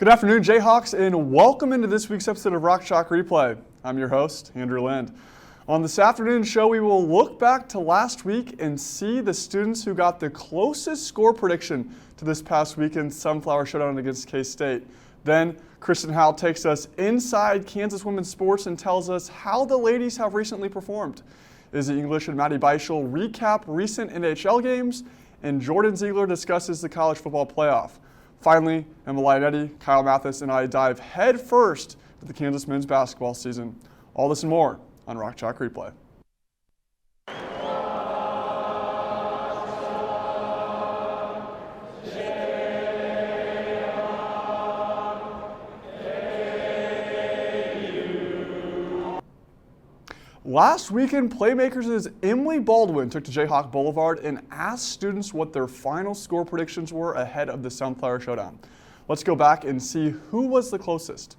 Good afternoon, Jayhawks, and welcome into this week's episode of Rock Chalk Replay. I'm your host, Andrew Lind. On this afternoon's show, we will look back to last week and see the students who got the closest score prediction to this past weekend's Sunflower Showdown against K-State. Then, Kristen Howell takes us inside Kansas women's sports and tells us how the ladies have recently performed. Izzy English and Maddie Beischel recap recent NHL games, and Jordan Ziegler discusses the college football playoff. Finally, Emma Lionetti, Kyle Mathis, and I dive head first into the Kansas men's basketball season. All this and more on Rock Chalk Replay. Last weekend, Playmakers' Emily Baldwin took to Jayhawk Boulevard and asked students what their final score predictions were ahead of the Sunflower Showdown. Let's go back and see who was the closest.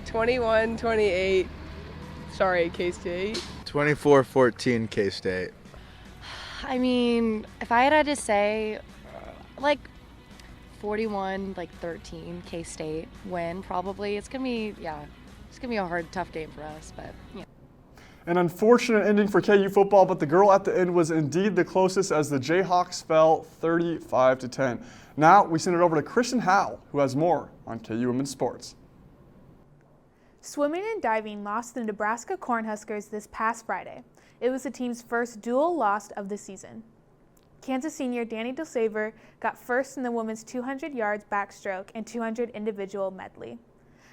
21-28, K-State. 24-14 K-State. I mean, if I had to say, 41-13 K-State win probably. It's gonna be a hard, tough game for us, but yeah. An unfortunate ending for KU football, but the girl at the end was indeed the closest as the Jayhawks fell 35-10. Now we send it over to Kristen Howell, who has more on KU women's sports. Swimming and diving lost the Nebraska Cornhuskers this past Friday. It was the team's first dual loss of the season. Kansas senior Danny DeSaver got first in the women's 200 yards backstroke and 200 individual medley.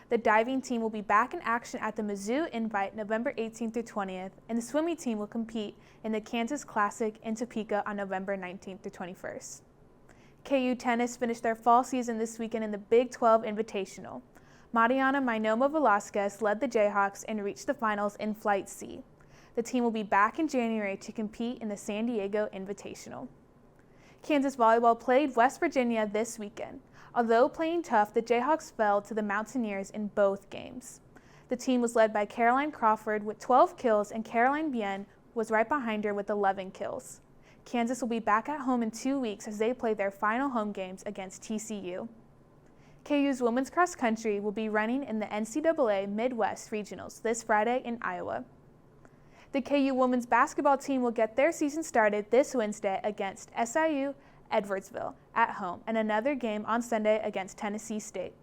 The diving team will be back in action at the Mizzou Invite November 18th through 20th, and the swimming team will compete in the Kansas Classic in Topeka on November 19th through 21st. KU tennis finished their fall season this weekend in the Big 12 Invitational. Mariana Mainoma Velasquez led the Jayhawks and reached the finals in Flight C. The team will be back in January to compete in the San Diego Invitational. Kansas volleyball played West Virginia this weekend. Although playing tough, the Jayhawks fell to the Mountaineers in both games. The team was led by Caroline Crawford with 12 kills, and Caroline Bien was right behind her with 11 kills. Kansas will be back at home in 2 weeks as they play their final home games against TCU. KU's women's cross country will be running in the NCAA Midwest Regionals this Friday in Iowa. The KU women's basketball team will get their season started this Wednesday against SIU Edwardsville at home, and another game on Sunday against Tennessee State.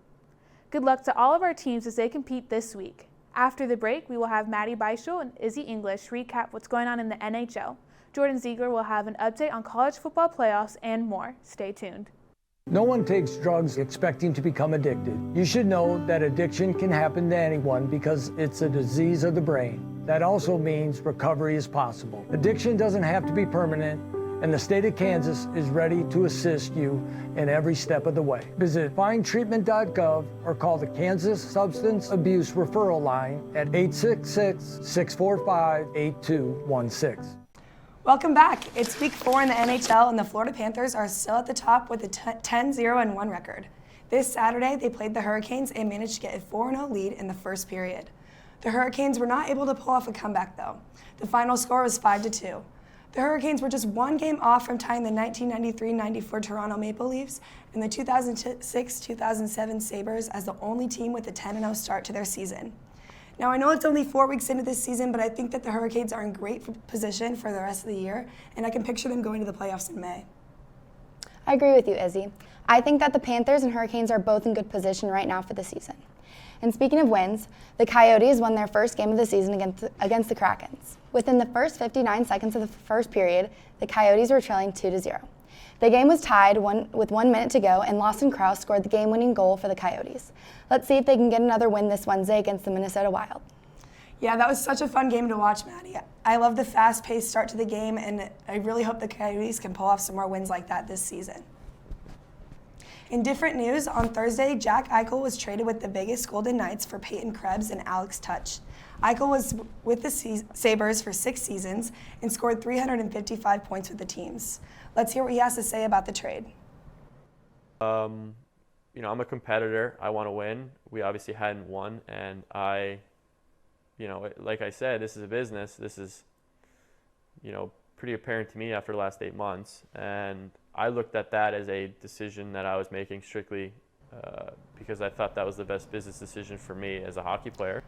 Good luck to all of our teams as they compete this week. After the break, we will have Maddie Beischel and Izzy English recap what's going on in the NHL. Jordan Ziegler will have an update on college football playoffs and more. Stay tuned. No one takes drugs expecting to become addicted. You should know that addiction can happen to anyone because it's a disease of the brain. That also means recovery is possible. Addiction doesn't have to be permanent, and the state of Kansas is ready to assist you in every step of the way. Visit findtreatment.gov or call the Kansas Substance Abuse Referral Line at 866-645-8216. Welcome back. It's week 4 in the NHL, and the Florida Panthers are still at the top with a 10-0-1 record. This Saturday, they played the Hurricanes and managed to get a 4-0 lead in the first period. The Hurricanes were not able to pull off a comeback, though. The final score was 5-2. The Hurricanes were just one game off from tying the 1993-94 Toronto Maple Leafs and the 2006-2007 Sabres as the only team with a 10-0 start to their season. Now, I know it's only 4 weeks into this season, but I think that the Hurricanes are in great position for the rest of the year, and I can picture them going to the playoffs in May. I agree with you, Izzy. I think that the Panthers and Hurricanes are both in good position right now for the season. And speaking of wins, the Coyotes won their first game of the season against the Krakens. Within the first 59 seconds of the first period, the Coyotes were trailing 2-0. The game was tied with 1 minute to go, and Lawson Krause scored the game-winning goal for the Coyotes. Let's see if they can get another win this Wednesday against the Minnesota Wild. Yeah, that was such a fun game to watch, Maddie. I love the fast-paced start to the game, and I really hope the Coyotes can pull off some more wins like that this season. In different news, on Thursday, Jack Eichel was traded with the Vegas Golden Knights for Peyton Krebs and Alex Tutch. Eichel was with the Sabres for 6 seasons and scored 355 points with the teams. Let's hear what he has to say about the trade. I'm a competitor. I want to win. We obviously hadn't won, and like I said, this is a business. This is, pretty apparent to me after the last 8 months, and I looked at that as a decision that I was making strictly because I thought that was the best business decision for me as a hockey player.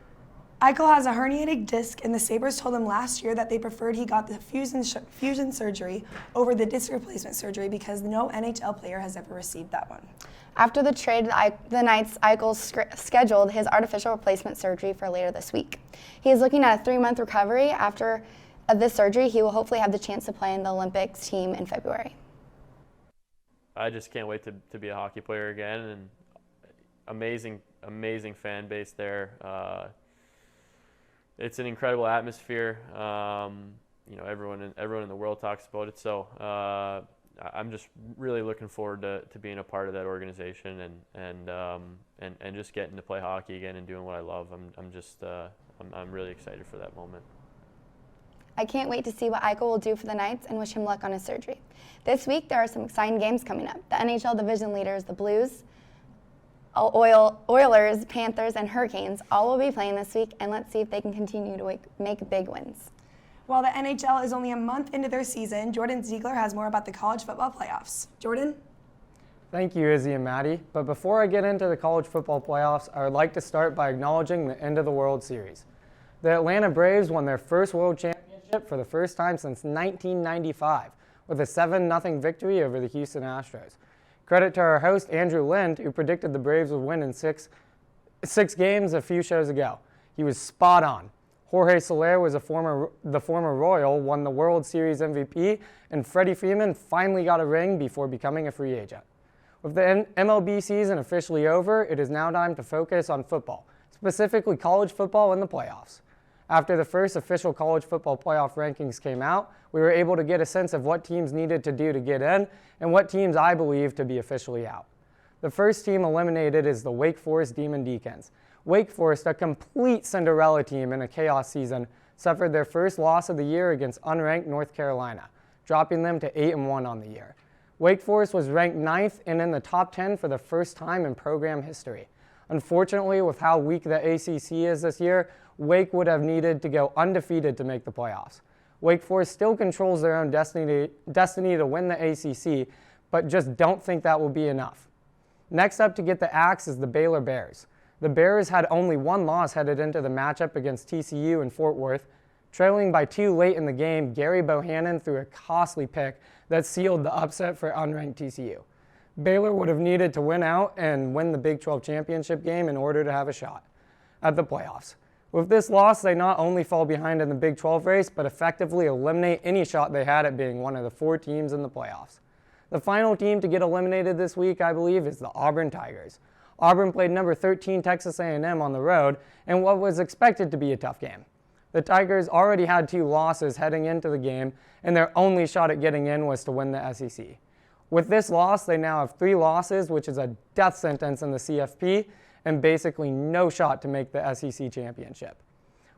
Eichel has a herniated disc, and the Sabres told him last year that they preferred he got the fusion surgery over the disc replacement surgery because no NHL player has ever received that one. After the trade, the Knights, Eichel scheduled his artificial replacement surgery for later this week. He is looking at a 3-month recovery. After this surgery, he will hopefully have the chance to play in the Olympics team in February. I just can't wait to be a hockey player again, and amazing fan base there. It's an incredible atmosphere. Everyone in the world talks about it. So I'm just really looking forward to being a part of that organization and just getting to play hockey again and doing what I love. I'm really excited for that moment. I can't wait to see what Eichel will do for the Knights and wish him luck on his surgery. This week, there are some exciting games coming up. The NHL division leaders, the Blues, Oilers, Panthers, and Hurricanes all will be playing this week, and let's see if they can continue to make big wins. While the NHL is only a month into their season, Jordan Ziegler has more about the college football playoffs. Jordan? Thank you, Izzy and Maddie. But before I get into the college football playoffs, I would like to start by acknowledging the end of the World Series. The Atlanta Braves won their first World Championship for the first time since 1995 with a 7-0 victory over the Houston Astros. Credit to our host, Andrew Lind, who predicted the Braves would win in six games a few shows ago. He was spot on. Jorge Soler was the former Royal, won the World Series MVP, and Freddie Freeman finally got a ring before becoming a free agent. With the MLB season officially over, it is now time to focus on football, specifically college football and the playoffs. After the first official college football playoff rankings came out, we were able to get a sense of what teams needed to do to get in and what teams I believe to be officially out. The first team eliminated is the Wake Forest Demon Deacons. Wake Forest, a complete Cinderella team in a chaos season, suffered their first loss of the year against unranked North Carolina, dropping them to 8-1 on the year. Wake Forest was ranked 9th and in the top 10 for the first time in program history. Unfortunately, with how weak the ACC is this year, Wake would have needed to go undefeated to make the playoffs. Wake Forest still controls their own destiny to win the ACC, but just don't think that will be enough. Next up to get the axe is the Baylor Bears. The Bears had only one loss headed into the matchup against TCU in Fort Worth. Trailing by 2 late in the game, Gary Bohannon threw a costly pick that sealed the upset for unranked TCU. Baylor would have needed to win out and win the Big 12 championship game in order to have a shot at the playoffs. With this loss, they not only fall behind in the Big 12 race, but effectively eliminate any shot they had at being one of the 4 teams in the playoffs. The final team to get eliminated this week, I believe, is the Auburn Tigers. Auburn played number 13 Texas A&M on the road in what was expected to be a tough game. The Tigers already had 2 losses heading into the game, and their only shot at getting in was to win the SEC. With this loss, they now have 3 losses, which is a death sentence in the CFP, and basically no shot to make the SEC championship.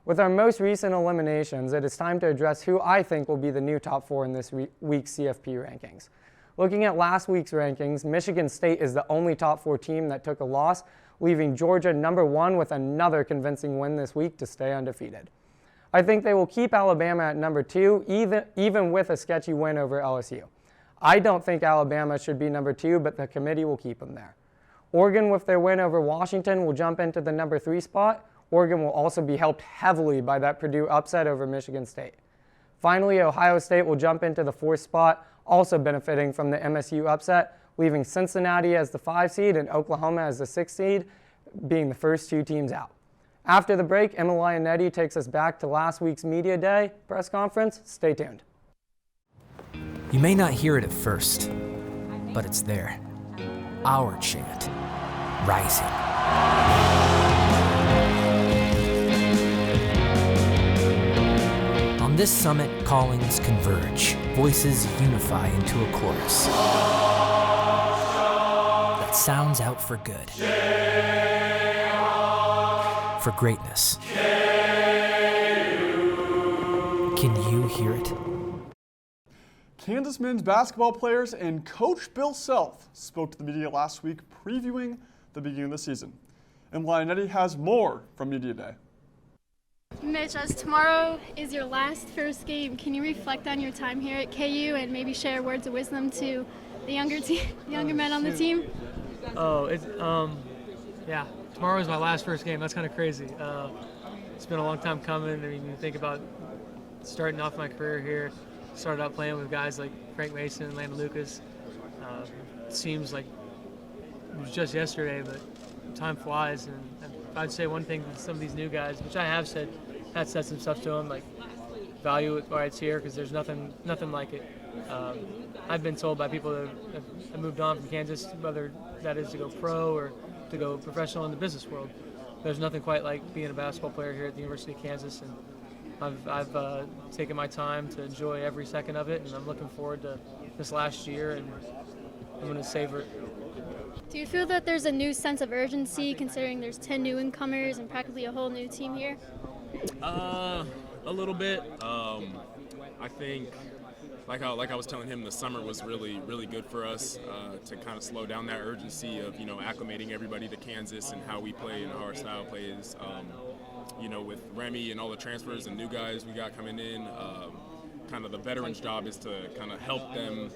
With our most recent eliminations, it is time to address who I think will be the new top 4 in this week's CFP rankings. Looking at last week's rankings, Michigan State is the only top 4 team that took a loss, leaving Georgia number 1 with another convincing win this week to stay undefeated. I think they will keep Alabama at number 2, even with a sketchy win over LSU. I don't think Alabama should be number 2, but the committee will keep them there. Oregon, with their win over Washington, will jump into the number 3 spot. Oregon will also be helped heavily by that Purdue upset over Michigan State. Finally, Ohio State will jump into the 4th spot, also benefiting from the MSU upset, leaving Cincinnati as the 5 seed and Oklahoma as the 6 seed, being the first 2 teams out. After the break, Emma Lionetti takes us back to last week's Media Day press conference. Stay tuned. You may not hear it at first, but it's there. Our chant, rising. On this summit, callings converge, voices unify into a chorus that sounds out for good, for greatness. Can you hear it? Kansas men's basketball players and Coach Bill Self spoke to the media last week previewing the beginning of the season. And Lionetti has more from Media Day. Mitch, as tomorrow is your last first game, can you reflect on your time here at KU and maybe share words of wisdom to the younger men on the team? Oh, it's yeah. Tomorrow is my last first game. That's kind of crazy. It's been a long time coming. I mean, you think about starting off my career here. Started out playing with guys like Frank Mason and Landon Lucas. It seems like it was just yesterday, but time flies. And I'd say one thing to some of these new guys, which I have said some stuff to them, like value it while it's here, because there's nothing like it. I've been told by people that have moved on from Kansas, whether that is to go pro or to go professional in the business world. There's nothing quite like being a basketball player here at the University of Kansas, and I've taken my time to enjoy every second of it, and I'm looking forward to this last year, and I'm going to savor it. Do you feel that there's a new sense of urgency considering there's 10 new incomers and practically a whole new team here? A little bit. I think, like I was telling him, the summer was really good for us to kind of slow down that urgency of acclimating everybody to Kansas and how we play and how our style plays. With Remy and all the transfers and new guys we got coming in, kind of the veterans' job is to kind of help them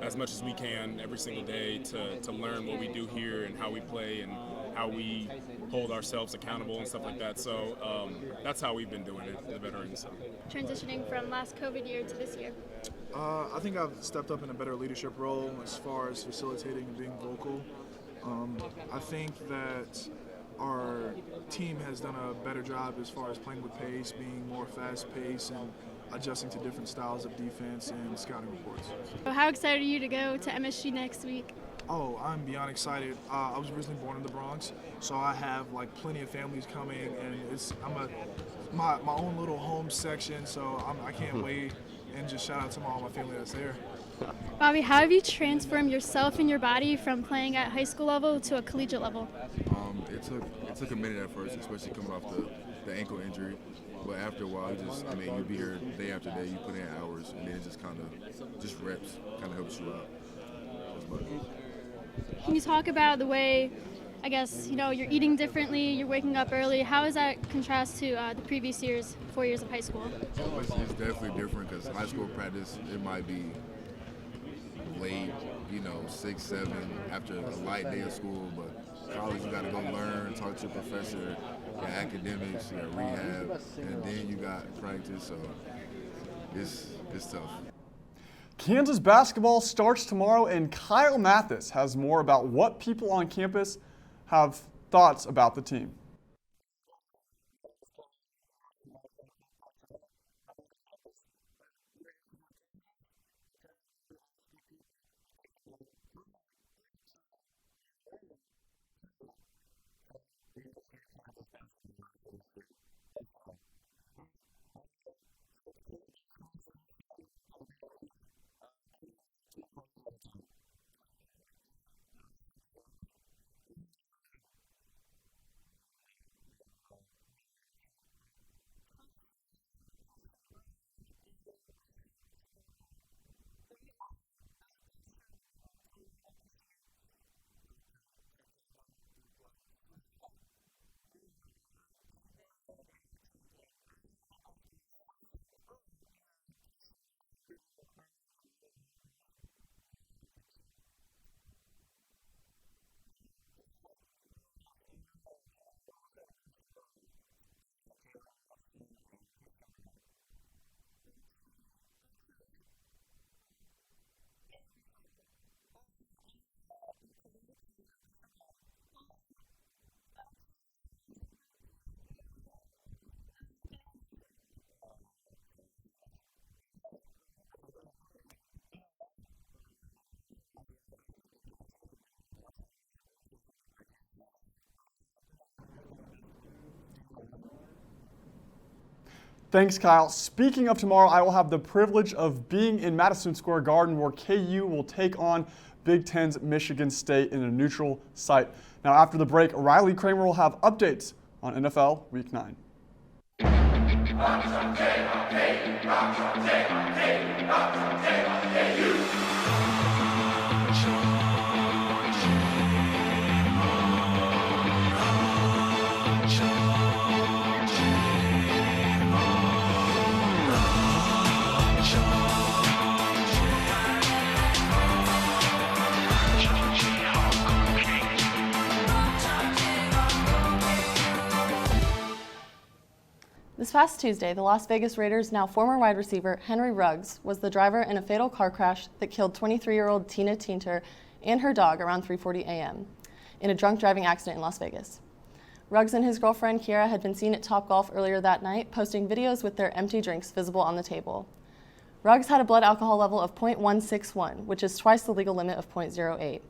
as much as we can every single day to learn what we do here and how we play and how we hold ourselves accountable and stuff like that. So that's how we've been doing it, the veterans. Transitioning from last COVID year to this year? I think I've stepped up in a better leadership role as far as facilitating and being vocal. I think that our team has done a better job as far as playing with pace, being more fast-paced, and adjusting to different styles of defense and scouting reports. So how excited are you to go to MSG next week? Oh, I'm beyond excited. I was originally born in the Bronx, so I have plenty of families coming, and my own little home section, so I can't wait. And just shout out to all my family that's there. Bobby, how have you transformed yourself and your body from playing at high school level to a collegiate level? It took a minute at first, especially coming off the ankle injury. But after a while, you be here day after day, you put in hours, and then it just reps, kind of helps you out as much. Can you talk about the way, I guess, you're eating differently, you're waking up early? How does that contrast to the previous years, 4 years of high school? It's definitely different because high school practice, it might be late, 6, 7, after a light day of school, but college you got to go learn, talk to your professor, your academics, your rehab, and then you got practice, so it's tough. Kansas basketball starts tomorrow, and Kyle Mathis has more about what people on campus have thoughts about the team. Thanks, Kyle. Speaking of tomorrow, I will have the privilege of being in Madison Square Garden, where KU will take on Big Ten's Michigan State in a neutral site. Now, after the break, Riley Kramer will have updates on NFL Week 9. This past Tuesday, the Las Vegas Raiders' now former wide receiver Henry Ruggs was the driver in a fatal car crash that killed 23-year-old Tina Tinter and her dog around 3:40 a.m. in a drunk driving accident in Las Vegas. Ruggs and his girlfriend Kiera had been seen at Topgolf earlier that night, posting videos with their empty drinks visible on the table. Ruggs had a blood alcohol level of 0.161, which is twice the legal limit of 0.08.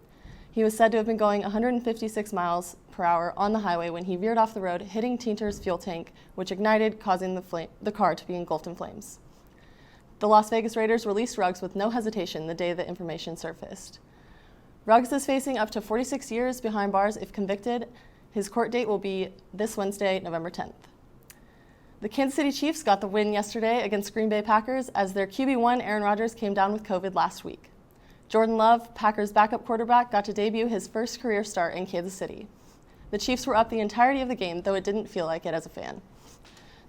He was said to have been going 156 miles per hour on the highway when he veered off the road, hitting Tinter's fuel tank, which ignited, causing the car to be engulfed in flames. The Las Vegas Raiders released Ruggs with no hesitation the day the information surfaced. Ruggs is facing up to 46 years behind bars if convicted. His court date will be this Wednesday, November 10th. The Kansas City Chiefs got the win yesterday against Green Bay Packers as their QB1 Aaron Rodgers came down with COVID last week. Jordan Love, Packers' backup quarterback, got to debut his first career start in Kansas City. The Chiefs were up the entirety of the game, though it didn't feel like it as a fan.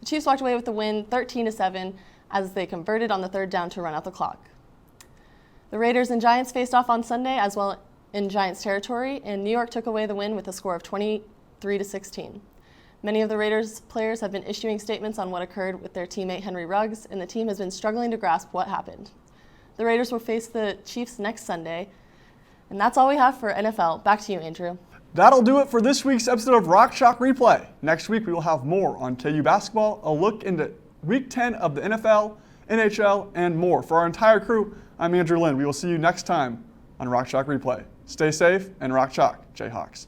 The Chiefs walked away with the win 13-7 as they converted on the third down to run out the clock. The Raiders and Giants faced off on Sunday as well in Giants territory, and New York took away the win with a score of 23-16. Many of the Raiders players have been issuing statements on what occurred with their teammate Henry Ruggs, and the team has been struggling to grasp what happened. The Raiders will face the Chiefs next Sunday. And that's all we have for NFL. Back to you, Andrew. That'll do it for this week's episode of Rock Chalk Replay. Next week, we will have more on KU basketball, a look into Week 10 of the NFL, NHL, and more. For our entire crew, I'm Andrew Lind. We will see you next time on Rock Chalk Replay. Stay safe and Rock Chalk, Jayhawks.